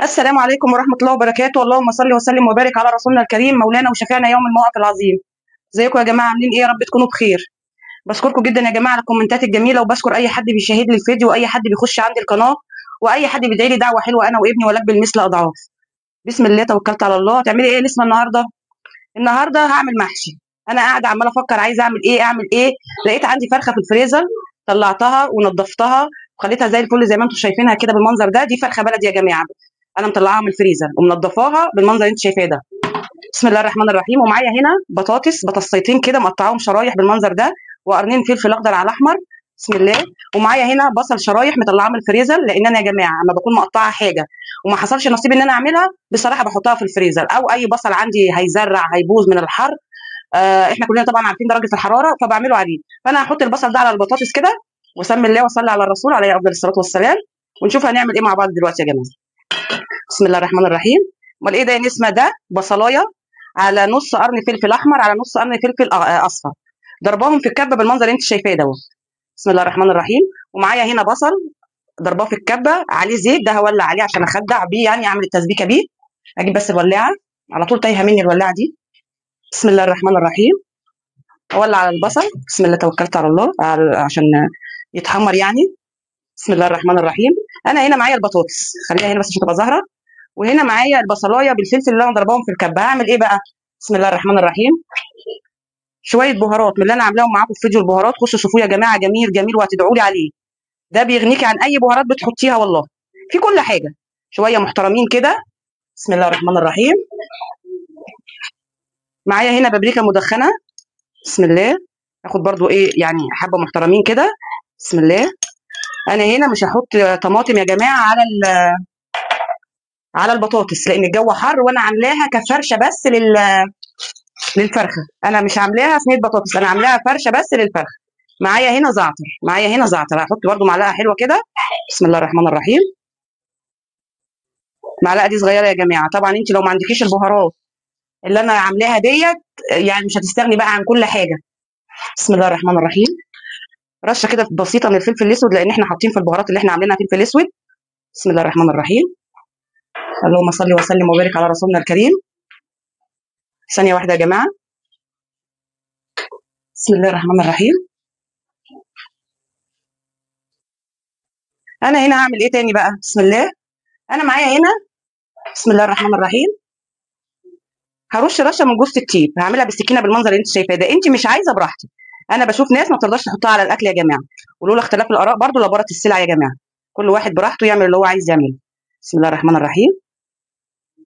السلام عليكم ورحمة الله وبركاته. اللهم صل وسلم وبارك على رسولنا الكريم مولانا وشفيعنا يوم الموقف العظيم. ازيكم يا جماعة، عاملين ايه؟ يا رب تكونوا بخير. بشكركم جدا يا جماعة على الكومنتات الجميلة، وبشكر أي حد بيشاهد لي الفيديو وأي حد بيخش عندي القناة وأي حد بيدعي لي دعوة حلوة أنا وابني ولك بالمثل أضعاف. بسم الله توكلت على الله. هتعملي ايه نسمة النهاردة؟ النهاردة هعمل محشي. أنا قاعدة عمالة أفكر عايزة أعمل ايه أعمل ايه. لقيت عندي فرخة في الفريزر، طلعتها ونضفتها وخليتها زي الفل زي ما انتم شايفينها كده بالمنظر ده. دي فرخة بلدي يا جماعة، انا مطلعاها من الفريزر ومنضفاها بالمنظر اللي انت شايفاه ده. بسم الله الرحمن الرحيم. ومعايا هنا بطاطسيتين كده مقطعاهم شرايح بالمنظر ده، وقرنين فلفل اخضر على احمر. بسم الله. ومعايا هنا بصل شرايح مطلعاه من الفريزر، لان انا يا جماعه اما بكون مقطعه حاجه وما حصلش نصيب ان انا اعملها بصراحه بحطها في الفريزر، او اي بصل عندي هيزرع هيبوظ من الحر. احنا كلنا طبعا عارفين درجه الحراره فبعمله عليه. فانا هحط البصل ده على البطاطس كده، وسمي الله وصلي على الرسول عليه افضل الصلاه والسلام، ونشوف هنعمل ايه مع بعض دلوقتي يا جماعه. بسم الله الرحمن الرحيم. امال ايه ده يا نسمه؟ ده بصلايه على نص قرن فلفل احمر على نص قرن فلفل اصفر، ضرباهم في الكبه بالمنظر اللي انت شايفاه دوت. بسم الله الرحمن الرحيم. ومعايا هنا بصل ضرباه في الكبه عليه زيت، ده هولع عليه عشان اخدع بيه، يعني اعمل التسبيكه بيه. اجيب بس الولاعه، على طول تايهه مني الولاعه دي. بسم الله الرحمن الرحيم. اولع على البصل. بسم الله توكلت على الله عشان يتحمر يعني. بسم الله الرحمن الرحيم. انا هنا معايا البطاطس، خليها هنا بس عشان تبقى ظاهره. وهنا معايا البصلايه بالفلفل اللي انا ضرباهم في الكبه. هعمل ايه بقى؟ بسم الله الرحمن الرحيم. شويه بهارات من اللي انا عاملاهم معاكم في فيديو البهارات، خشوا شوفوه يا جماعه، جميل جميل وهتدعوا لي عليه. ده بيغنيكي عن اي بهارات بتحطيها والله، في كل حاجه. شويه محترمين كده. بسم الله الرحمن الرحيم. معايا هنا بابريكا مدخنه. بسم الله. اخد برضو ايه يعني حبه محترمين كده. بسم الله. انا هنا مش هحط طماطم يا جماعه على البطاطس، لان الجو حر وانا عاملاها كفرشه بس للفرخه. انا مش عاملاها صينيه بطاطس، انا عاملاها فرشه بس للفرخه. معايا هنا زعتر هحط برده معلقه حلوه كده. بسم الله الرحمن الرحيم. المعلقه دي صغيره يا جماعه، طبعا انت لو ما عندكيش البهارات اللي انا عاملاها ديت يعني مش هتستغني بقى عن كل حاجه. بسم الله الرحمن الرحيم. رشه كده بسيطه من الفلفل الاسود، لان احنا حاطين في البهارات اللي احنا عاملينها فلفل اسود. بسم الله الرحمن الرحيم. اللهم صل وسلم وبارك على رسولنا الكريم. ثانيه واحده يا جماعه. بسم الله الرحمن الرحيم. انا هنا هعمل ايه تاني بقى؟ بسم الله. انا معايا هنا بسم الله الرحمن الرحيم هرش رشه من جوز الطيب، هعملها بالسكينه بالمنظر اللي انت شايفاه ده. انت مش عايزه براحتك، انا بشوف ناس ما بتقدرش تحطها على الاكل يا جماعه، ولولا اختلاف الاراء برضو لبارت السلع يا جماعه. كل واحد براحته يعمل اللي هو عايز يعمله. بسم الله الرحمن الرحيم.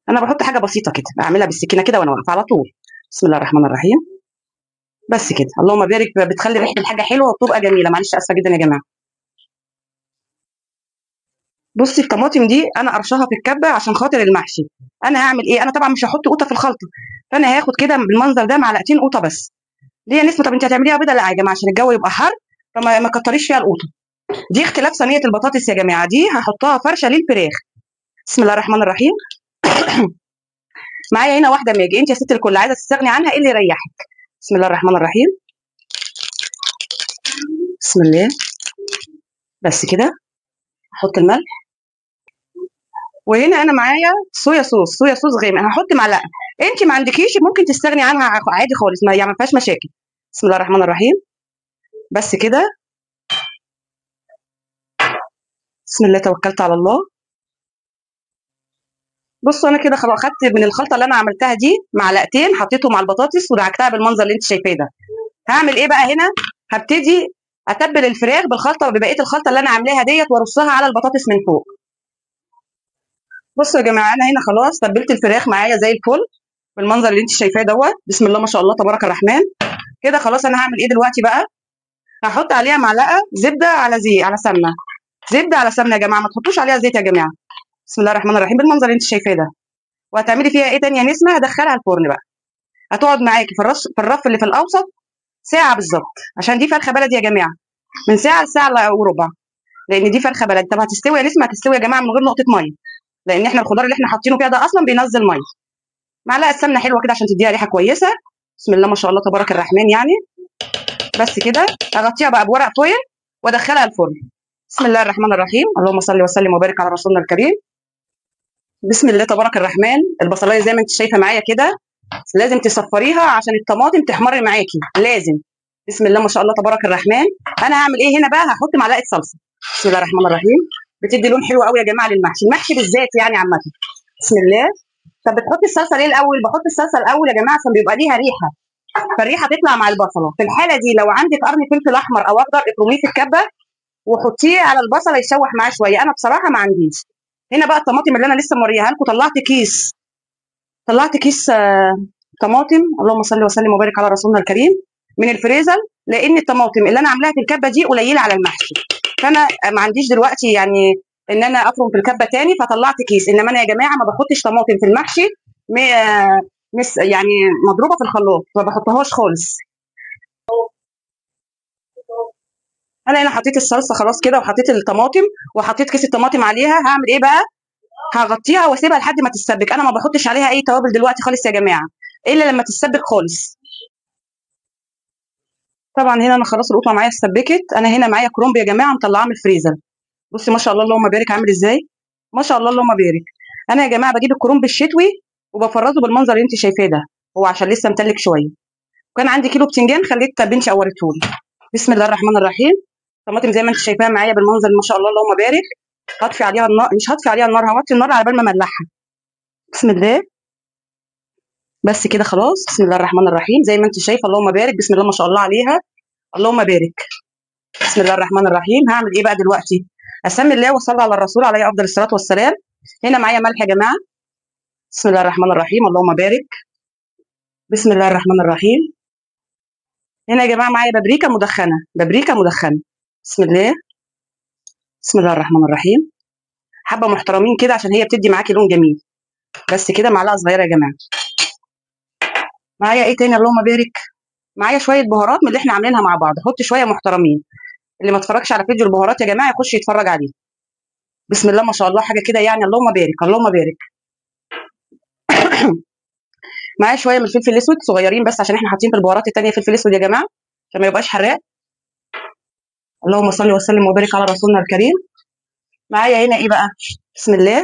انا بحط حاجه بسيطه كده، اعملها بالسكينه كده وانا واقفه على طول. بسم الله الرحمن الرحيم. بس كده، اللهم بارك، بتخلي ريحه الحاجه حلوه وبتبقى جميله. معلش اسفه جدا يا جماعه. بصي الطماطم دي انا قرشاها في الكبه عشان خاطر المحشي. انا هعمل ايه؟ انا طبعا مش هحط قوطه في الخلطه، فانا هاخد كده بالمنظر ده معلقتين قوطه بس. ليه يا نسمه؟ طب انت هتعمليها بيضه؟ لا يا جماعه، عشان الجو يبقى حر فما ما كتريش فيها القوطه. دي اختلاف صينيه البطاطس يا جماعه، دي هحطها فرشه للفراخ. بسم الله الرحمن الرحيم. معايا هنا واحده ماجي، انت يا ست الكل عايزه تستغني عنها ايه اللي يريحك. بسم الله الرحمن الرحيم. بسم الله. بس كده. احط الملح. وهنا انا معايا صويا صوص غامق، هحط معلقه. انت ما عندكيش ممكن تستغني عنها عادي خالص، ما يعني ما فيهاش مشاكل. بسم الله الرحمن الرحيم. بس كده. بسم الله توكلت على الله. بصوا انا كده خلاص خدت من الخلطه اللي انا عملتها دي معلقتين، حطيتهم على البطاطس ودعكتها بالمنظر اللي انت شايفاه ده. هعمل ايه بقى هنا؟ هبتدي اتبل الفراخ بالخلطه ببقيه الخلطه اللي انا عاملاها ديت وارصها على البطاطس من فوق. بصوا يا جماعه انا هنا خلاص تبلت الفراخ معايا زي الفل بالمنظر اللي انت شايفاه دوت. بسم الله ما شاء الله تبارك الرحمن. كده خلاص انا هعمل ايه دلوقتي بقى؟ هحط عليها معلقه زبده على زيت على سمنه. زبده على سمنه يا جماعه، ما تحطوش عليها زيت يا جماعه. بسم الله الرحمن الرحيم بالمنظر اللي انت شايفاه ده. وهتعملي فيها ايه تاني يا نسمه؟ هدخلها الفرن بقى. هتقعد معاكي في الرف اللي في الاوسط ساعه بالظبط، عشان دي فرخه بلدي يا جماعه، من ساعه لساعه الا وربع، لان دي فرخه بلدي. طب هتستوي يا نسمه؟ هتستوي يا جماعه من غير نقطه ميه، لان احنا الخضار اللي احنا حاطينه فيها ده اصلا بينزل ميه. معلقه سمنه حلوه كده عشان تديها ريحه كويسه. بسم الله ما شاء الله تبارك الرحمن يعني. بس كده. اغطيها بقى بورق فويل وادخلها الفرن. بسم الله الرحمن الرحيم. اللهم صل وسلم وبارك على رسولنا الكريم. بسم الله تبارك الرحمن. البصلايه زي ما انت شايفه معايا كده لازم تصفريها عشان الطماطم تحمر معاكي، لازم. بسم الله ما شاء الله تبارك الرحمن. انا هعمل ايه هنا بقى؟ هحط معلقه صلصه. بسم الله الرحمن الرحيم. بتدي لون حلو قوي يا جماعه للمحشي، المحشي بالذات يعني عامه. بسم الله. طب بتحطي الصلصه ليه الاول؟ بحط الصلصه الاول يا جماعه عشان بيبقى ليها ريحه، فالريحه تطلع مع البصله. في الحاله دي لو عندك قرن فلفل احمر او اخضر افرميه في الكبه وحطيه على البصله يتشوح معاه شويه. انا بصراحه ما عنديش. هنا بقى الطماطم اللي انا لسه موريها لكم، طلعت كيس طماطم، اللهم صل وسلم وبارك على رسولنا الكريم، من الفريزر، لان الطماطم اللي انا عاملاها في الكبه دي قليله على المحشي، فانا ما عنديش دلوقتي يعني ان انا افرم في الكبه تاني، فطلعت كيس. انما انا يا جماعه ما بحطش طماطم في المحشي يعني مضروبه في الخلاط، ما بحطهاش خالص. انا هنا حطيت الصلصه خلاص كده، وحطيت الطماطم، وحطيت كيس الطماطم عليها. هعمل ايه بقى؟ هغطيها واسيبها لحد ما تتسبك. انا ما بحطش عليها اي توابل دلوقتي خالص يا جماعه، الا لما تتسبك خالص. طبعا هنا انا خلاص القطه معايا اتسبكت. انا هنا معايا كرومب يا جماعه مطلعاه من الفريزر. بصي ما شاء الله اللهم بارك عامل ازاي، ما شاء الله اللهم بارك. انا يا جماعه بجيب الكرومب الشتوي وبفرزه بالمنظر اللي انت شايفاه ده، هو عشان لسه متلك شويه. وكان عندي كيلو بتنجان خليت بنتي قورته لي. بسم الله الرحمن الرحيم. طماطم زي ما انت شايفاها معايا بالمنظر ما شاء الله اللهم بارك. هطفي عليها النار، مش هطفي عليها النار، هوطي النار على بال ما املحها. بسم الله. بس كده خلاص. بسم الله الرحمن الرحيم. زي ما انت شايفه اللهم بارك، بسم الله ما شاء الله عليها، اللهم بارك. بسم الله الرحمن الرحيم. هعمل ايه بقى دلوقتي؟ اسمي الله وصلى على الرسول عليه افضل الصلاه والسلام. هنا معايا ملح يا جماعه. بسم الله الرحمن الرحيم، اللهم بارك. بسم الله الرحمن الرحيم. هنا يا جماعه معايا بابريكا مدخنه، بابريكا مدخنه. بسم الله. بسم الله الرحمن الرحيم. حبه محترمين كده عشان هي بتدي معاكي لون جميل. بس كده معلقه صغيره يا جماعه. معايا ايه تاني؟ اللهم بارك. معايا شويه بهارات من اللي احنا عاملينها مع بعض، حط شويه محترمين. اللي ما اتفرجش على فيديو البهارات يا جماعه يخش يتفرج عليه. بسم الله ما شاء الله حاجه كده يعني، اللهم بارك اللهم بارك. معايا شويه من الفلفل الاسود صغيرين بس عشان احنا حاطين في البهارات التانيه فلفل اسود يا جماعه عشان ما يبقاش حراق. اللهم صل وسلم وبارك على رسولنا الكريم. معايا هنا ايه بقى؟ بسم الله.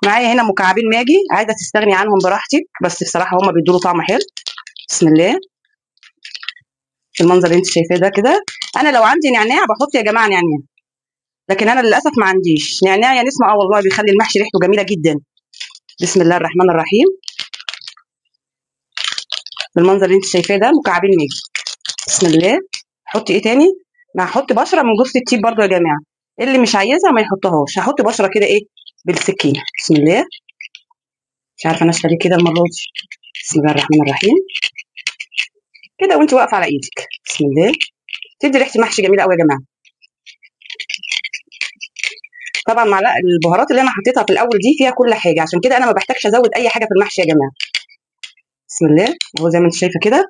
معايا هنا مكعبين ماجي، عايزه تستغني عنهم براحتك، بس بصراحه هما بيدوا له طعم حلو. بسم الله. المنظر اللي انت شايفاه ده كده. انا لو عندي نعناع بحط يا جماعه نعناع، لكن انا للاسف ما عنديش نعناع يا نسمه. والله بيخلي المحشي ريحته جميله جدا. بسم الله الرحمن الرحيم. بالمنظر اللي انت شايفاه ده مكعبين ماجي. بسم الله. حطي ايه تاني؟ ما هحط بشره من جوز الطيب برضو يا جماعه، اللي مش عايزها ما يحطهاش. هحط بشره كده ايه بالسكينه. بسم الله. مش عارفه انا اشتري كده المره دي. بسم الله الرحمن الرحيم. كده وانت واقفه على ايدك. بسم الله. تدي ريحه محشي جميله قوي يا جماعه. طبعا معلقه البهارات اللي انا حطيتها في الاول دي فيها كل حاجه، عشان كده انا ما بحتاجش ازود اي حاجه في المحشي يا جماعه. بسم الله. اهو زي ما انت شايفه كده.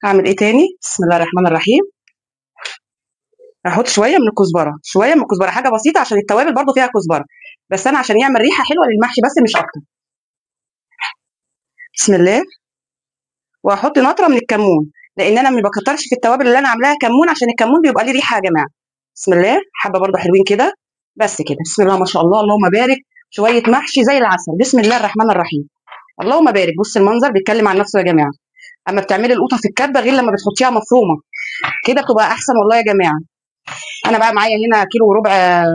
هعمل ايه تاني؟ بسم الله الرحمن الرحيم. هحط شويه من الكزبره، شويه من الكزبره، حاجه بسيطه عشان التوابل برضو فيها كزبره، بس انا عشان يعمل ريحه حلوه للمحشي بس مش اكتر. بسم الله. وهحط نطره من الكمون، لان انا ما بكترش في التوابل اللي انا عاملاها كمون عشان الكمون بيبقى ليه ريحه يا جماعه. بسم الله. حبه برضو حلوين كده. بس كده. بسم الله ما شاء الله اللهم بارك. شويه محشي زي العسل. بسم الله الرحمن الرحيم. اللهم بارك. بص المنظر بيتكلم عن نفسه يا جماعه. اما بتعملي القوطه في الكبه غير لما بتحطيها مفرومه، كده بتبقى احسن والله يا جماعه. انا بقى معايا هنا كيلو وربع.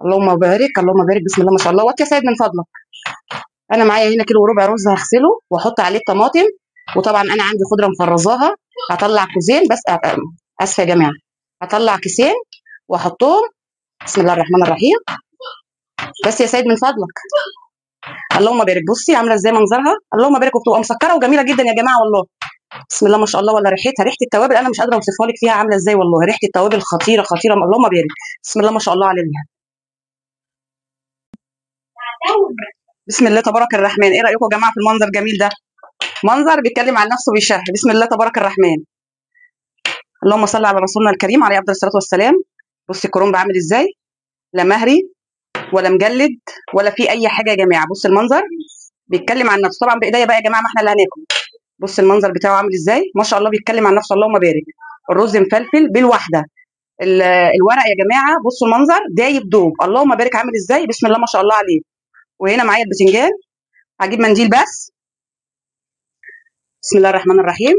اللهم بارك اللهم بارك. بسم الله ما شاء الله. وطي يا سيد من فضلك. انا معايا هنا كيلو وربع رز هغسله واحط عليه طماطم، وطبعا انا عندي خضره مفرزاها. هطلع كوزين بس اسفه يا جماعه. هطلع كيسين واحطهم. بسم الله الرحمن الرحيم. بس يا سيد من فضلك. اللهم بارك. بصي عامله ازاي منظرها، اللهم بارك، وبتبقى مسكره وجميله جدا يا جماعه والله. بسم الله ما شاء الله. ولا ريحتها، ريحه التوابل انا مش قادره اوصفها لك فيها عامله ازاي والله. ريحه التوابل خطيره خطيره، اللهم بارك. بسم الله ما شاء الله عليها. بسم الله تبارك الرحمن. ايه رايكم يا جماعه في المنظر الجميل ده؟ منظر بيتكلم عن نفسه بيشهر. بسم الله تبارك الرحمن. اللهم صل على رسولنا الكريم عليه افضل الصلاه والسلام. بصي الكرنب عامل ازاي، لا مهري ولا مجلد ولا في اي حاجه يا جماعه. بص المنظر بيتكلم عن نفسه. طبعا بايديا بقى يا جماعه، ما احنا اللي هناكل. بص المنظر بتاعه عامل ازاي، ما شاء الله بيتكلم عن نفسه. اللهم بارك. الرز مفلفل بالواحده. الورق يا جماعه بصوا المنظر دايب دوب. اللهم بارك عامل ازاي، بسم الله ما شاء الله عليه. وهنا معايا البتنجان. هجيب منديل بس. بسم الله الرحمن الرحيم.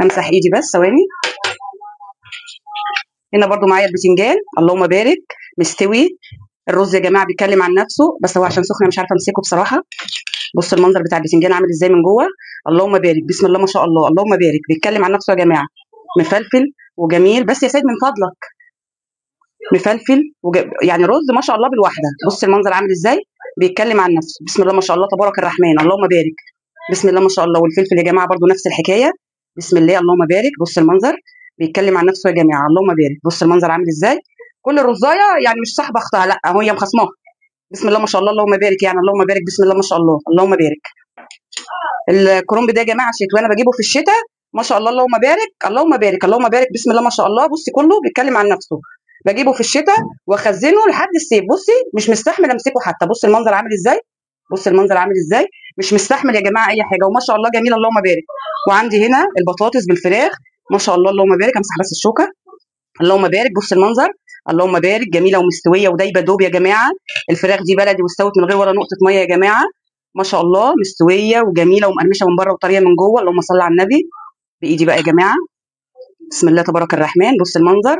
امسح ايدي بس ثواني. هنا برضو معايا البتنجان، اللهم بارك، مستوي. الرز يا جماعه بيتكلم عن نفسه، بس هو عشان سخن مش عارفه امسكه بصراحه. بص المنظر بتاع البتنجان عامل ازاي من جوه. اللهم بارك، بسم الله ما شاء الله، اللهم بارك. بيتكلم عن نفسه يا جماعه. مفلفل وجميل. بس يا سيد من فضلك، مفلفل يعني رز ما شاء الله بالواحده. بص المنظر عامل ازاي. بيتكلم عن نفسه. بسم الله ما شاء الله تبارك الرحمن، اللهم بارك. بسم الله ما شاء الله. والفلفل يا جماعه برضو نفس الحكايه. بسم الله اللهم بارك. بص المنظر بيتكلم عن نفسه يا جماعه، اللهم بارك. بص المنظر عامل ازاي. كل الرزايه يعني مش صاحبه اختها، لا هي مخصماها. بسم الله ما شاء الله، اللهم بارك. يعني اللهم بارك، بسم الله ما شاء الله، اللهم بارك. الكرنب ده يا جماعه شتوي، انا بجيبه في الشتاء. ما شاء الله اللهم بارك، اللهم بارك، اللهم بارك. بسم الله ما شاء الله. بصي كله بيتكلم عن نفسه. بجيبه في الشتاء واخزنه لحد الصيف. بصي مش مستحمل امسكه حتى. بص المنظر عامل ازاي. بص المنظر عامل ازاي. مش مستحمل يا جماعه اي حاجه، وما شاء الله جميل، اللهم بارك. وعندي هنا البطاطس بالفراخ. ما شاء الله اللهم بارك. امسح بس الشوكه. اللهم بارك. بص المنظر. اللهم بارك. جميله ومستويه ودايبه دوب يا جماعه. الفراخ دي بلدي واستوت من غير ولا نقطه ميه يا جماعه. ما شاء الله مستويه وجميله ومقرمشه من بره وطريه من جوه. اللهم صل على النبي. بايدي بقى يا جماعه. بسم الله تبارك الرحمن. بص المنظر.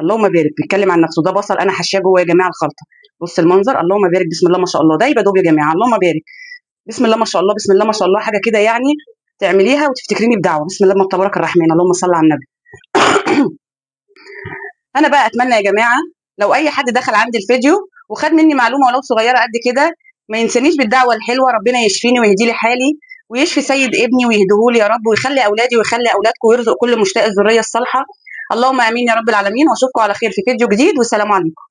اللهم بارك. بيتكلم عن نفسه. ده بصل انا حشاه جوه يا جماعه الخلطه. بص المنظر. اللهم بارك. بسم الله ما شاء الله. دايبه دوب يا جماعه. اللهم بارك. بسم الله ما شاء الله، بسم الله ما شاء الله. حاجه كده يعني تعمليها وتفتكريني بدعوه. بسم الله تبارك الرحمن، اللهم صل على النبي. انا بقى اتمنى يا جماعه لو اي حد دخل عندي الفيديو وخد مني معلومه ولو صغيره قد كده، ما ينسانيش بالدعوه الحلوه. ربنا يشفيني ويهدي لي حالي ويشفي سيد ابني ويهديه يا رب، ويخلي اولادي ويخلي اولادكم ويرزق كل مشتاق الذريه الصالحه. اللهم امين يا رب العالمين. واشوفكم على خير في فيديو جديد، والسلام عليكم.